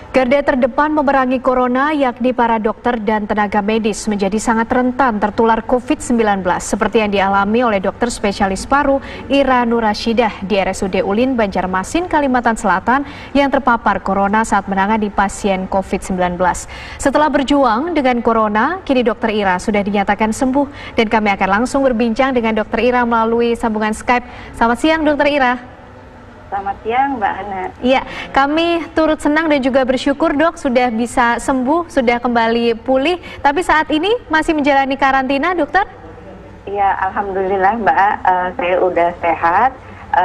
Garda terdepan memerangi corona yakni para dokter dan tenaga medis menjadi sangat rentan tertular COVID-19 seperti yang dialami oleh dokter spesialis paru Ira Nurashidah di RSUD Ulin Banjarmasin, Kalimantan Selatan yang terpapar corona saat menangani pasien COVID-19. Setelah berjuang dengan corona, kini dokter Ira sudah dinyatakan sembuh dan kami akan langsung berbincang dengan dokter Ira melalui sambungan Skype. Selamat siang dokter Ira. Selamat siang Mbak Ana. Iya, kami turut senang dan juga bersyukur dok sudah bisa sembuh, sudah kembali pulih. Tapi saat ini masih menjalani karantina dokter? Iya, alhamdulillah Mbak, saya udah sehat.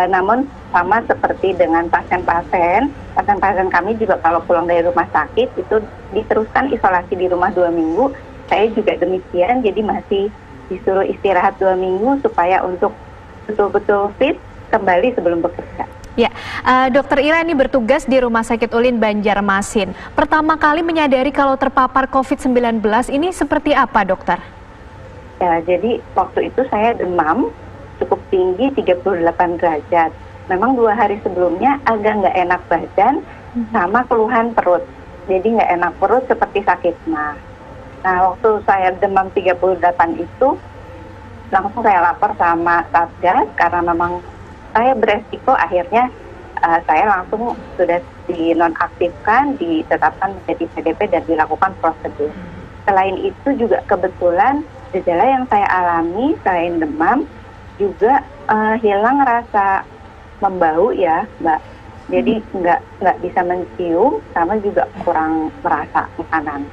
Namun sama seperti dengan pasien-pasien kami juga kalau pulang dari rumah sakit itu diteruskan isolasi di rumah 2 minggu. Saya juga demikian, jadi masih disuruh istirahat 2 minggu supaya untuk betul-betul fit kembali sebelum bekerja. Ya, dokter Ira ini bertugas di Rumah Sakit Ulin Banjarmasin. Pertama kali menyadari kalau terpapar COVID-19 ini seperti apa dokter? Ya, jadi waktu itu saya demam cukup tinggi 38 derajat. Memang 2 hari sebelumnya agak nggak enak badan sama keluhan perut. Jadi nggak enak perut seperti sakit mah. Nah, waktu saya demam 38 itu langsung saya lapor sama Satgas karena memang saya beresiko, akhirnya saya langsung sudah dinonaktifkan, ditetapkan menjadi PDP dan dilakukan prosedur. Selain itu juga kebetulan gejala yang saya alami selain demam juga hilang rasa membau ya Mbak. Jadi nggak bisa mencium sama juga kurang merasa makanan.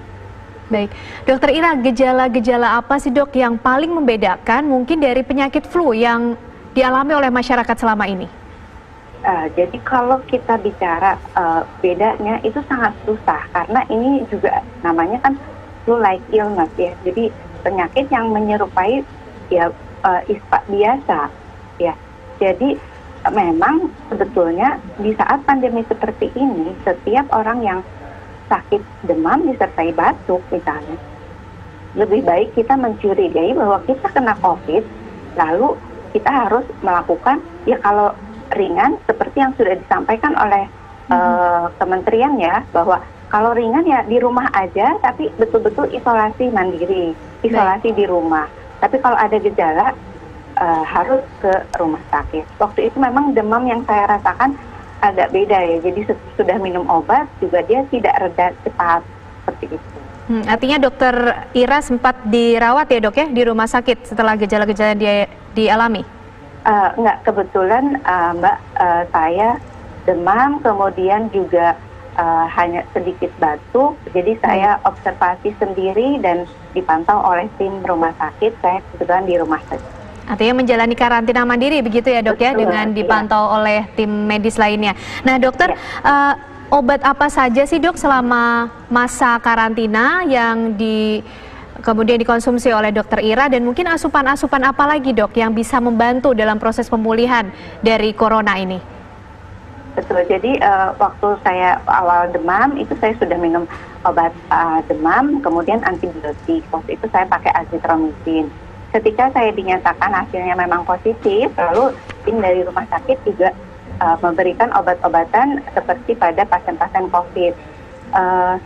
Baik, dokter Ira, gejala-gejala apa sih dok yang paling membedakan mungkin dari penyakit flu yang dialami oleh masyarakat selama ini? Jadi kalau kita bicara bedanya itu sangat susah karena ini juga namanya kan flu-like illness ya. Jadi penyakit yang menyerupai ya ispa biasa ya. Jadi memang sebetulnya di saat pandemi seperti ini setiap orang yang sakit demam disertai batuk misalnya, lebih baik kita mencurigai bahwa kita kena COVID, lalu kita harus melakukan, ya kalau ringan seperti yang sudah disampaikan oleh kementerian ya, bahwa kalau ringan ya di rumah aja, tapi betul-betul isolasi mandiri, isolasi di rumah. Tapi kalau ada gejala harus ke rumah sakit. Waktu itu memang demam yang saya rasakan agak beda ya, jadi sudah minum obat juga dia tidak reda cepat seperti itu. Artinya dokter Ira sempat dirawat ya dok ya di rumah sakit setelah gejala-gejala dia dialami? Enggak, kebetulan Mbak, saya demam kemudian juga hanya sedikit batuk, jadi saya observasi sendiri dan dipantau oleh tim rumah sakit. Saya kebetulan di rumah sakit. Artinya menjalani karantina mandiri begitu ya dok ya, dengan dipantau oleh tim medis lainnya. Nah dokter, obat apa saja sih dok selama masa karantina yang kemudian dikonsumsi oleh dokter Ira, dan mungkin asupan-asupan apa lagi dok yang bisa membantu dalam proses pemulihan dari corona ini? Betul, jadi waktu saya awal demam itu saya sudah minum obat demam, kemudian antibiotik. Waktu itu saya pakai azitromycin. Ketika saya dinyatakan hasilnya memang positif, lalu tim dari rumah sakit juga memberikan obat-obatan seperti pada pasien-pasien COVID.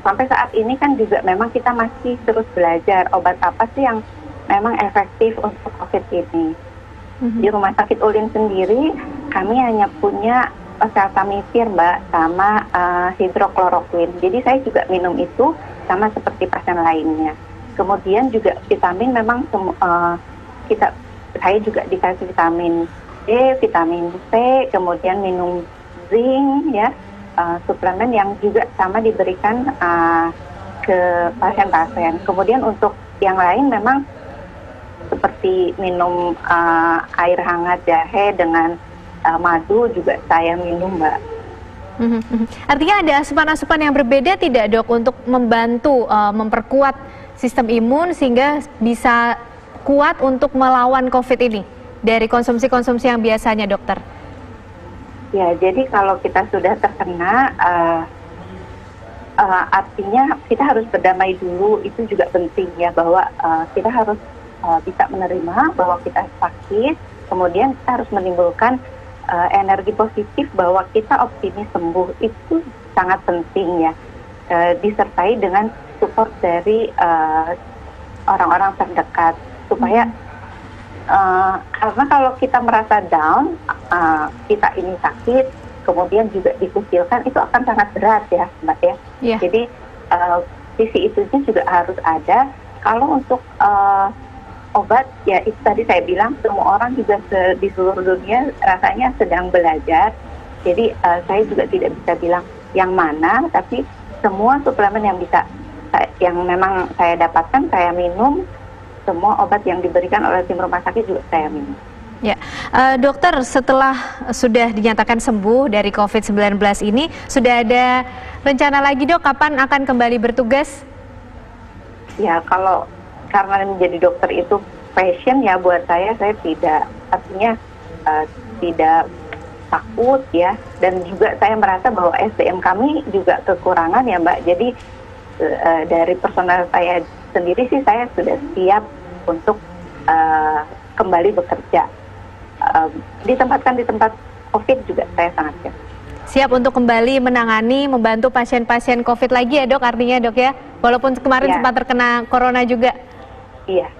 Sampai saat ini kan juga memang kita masih terus belajar obat apa sih yang memang efektif untuk COVID ini. Di Rumah Sakit Ulin sendiri kami hanya punya oseltamivir Mbak, sama hidrokloroquin. Jadi saya juga minum itu sama seperti pasien lainnya. Kemudian juga vitamin memang saya juga dikasih vitamin D, vitamin C, kemudian minum zinc ya. Suplemen yang juga sama diberikan ke pasien-pasien. Kemudian untuk yang lain memang seperti minum air hangat jahe dengan madu juga saya minum Mbak. Artinya ada asupan-asupan yang berbeda tidak dok untuk membantu memperkuat sistem imun sehingga bisa kuat untuk melawan COVID ini dari konsumsi-konsumsi yang biasanya dokter? Ya, jadi kalau kita sudah terkena, artinya kita harus berdamai dulu, itu juga penting ya, bahwa kita harus bisa menerima bahwa kita sakit, kemudian kita harus menimbulkan energi positif bahwa kita optimis sembuh, itu sangat penting ya. disertai dengan support dari orang-orang terdekat supaya karena kalau kita merasa down, kita ini sakit, kemudian juga dikucilkan, itu akan sangat berat ya Mbak ya. Yeah. Jadi sisi itunya juga harus ada. Kalau untuk obat, ya itu tadi saya bilang semua orang juga di seluruh dunia rasanya sedang belajar. Jadi saya juga tidak bisa bilang yang mana, tapi semua suplemen yang memang saya dapatkan, saya minum. Semua obat yang diberikan oleh tim rumah sakit juga saya minum. Ya, dokter, setelah sudah dinyatakan sembuh dari COVID-19 ini, sudah ada rencana lagi dok, kapan akan kembali bertugas? Ya, karena menjadi dokter itu passion ya buat saya tidak, artinya tidak takut ya, dan juga saya merasa bahwa SDM kami juga kekurangan ya Mbak. Jadi dari personal saya sendiri sih saya sudah siap untuk kembali bekerja. Ditempatkan di tempat COVID juga saya sangat siap. Siap untuk kembali menangani, membantu pasien-pasien COVID lagi ya dok, artinya dok ya? Walaupun kemarin sempat terkena corona juga. Iya.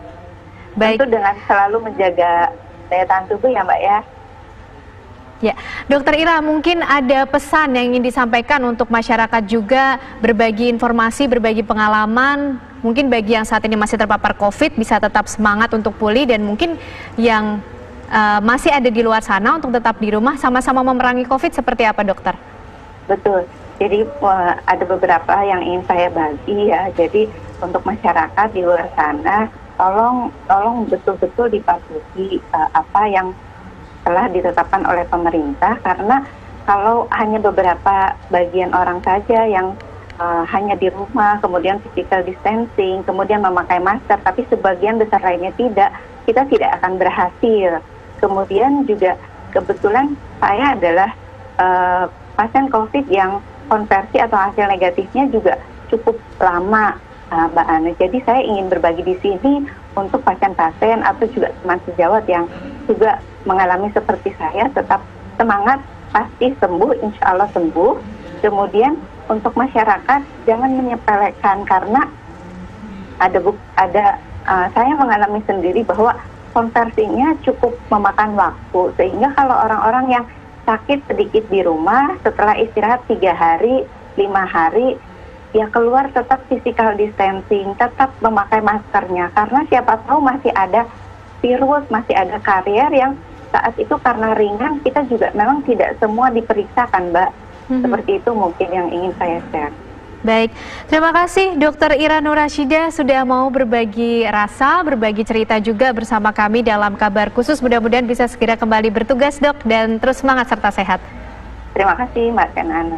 Baik. Tentu dengan selalu menjaga daya tahan tubuh ya Mbak ya. Ya, Dokter Ira, mungkin ada pesan yang ingin disampaikan untuk masyarakat juga, berbagi informasi, berbagi pengalaman, mungkin bagi yang saat ini masih terpapar COVID bisa tetap semangat untuk pulih, dan mungkin yang masih ada di luar sana untuk tetap di rumah sama-sama memerangi COVID, seperti apa dokter? Betul, jadi ada beberapa yang ingin saya bagi ya. Jadi untuk masyarakat di luar sana, tolong betul-betul dipatuhi apa yang telah ditetapkan oleh pemerintah, karena kalau hanya beberapa bagian orang saja yang hanya di rumah, kemudian physical distancing, kemudian memakai masker, tapi sebagian besar lainnya tidak, kita tidak akan berhasil. Kemudian juga kebetulan saya adalah pasien COVID yang konversi atau hasil negatifnya juga cukup lama, Mbak Ana. Jadi saya ingin berbagi di sini untuk pasien-pasien atau juga teman sejawat yang juga mengalami seperti saya, tetap semangat, pasti sembuh, insya Allah sembuh. Kemudian untuk masyarakat jangan menyepelekan, karena saya mengalami sendiri bahwa konversinya cukup memakan waktu, sehingga kalau orang-orang yang sakit sedikit di rumah, setelah istirahat 3 hari, 5 hari, ya keluar tetap physical distancing, tetap memakai maskernya, karena siapa tahu masih ada virus, masih ada karier yang saat itu karena ringan, kita juga memang tidak semua diperiksakan, Mbak. Seperti itu mungkin yang ingin saya share. Baik, terima kasih Dr. Ira Nurashidah sudah mau berbagi rasa, berbagi cerita juga bersama kami dalam Kabar Khusus. Mudah-mudahan bisa segera kembali bertugas dok, dan terus semangat serta sehat. Terima kasih Mbak Kenana.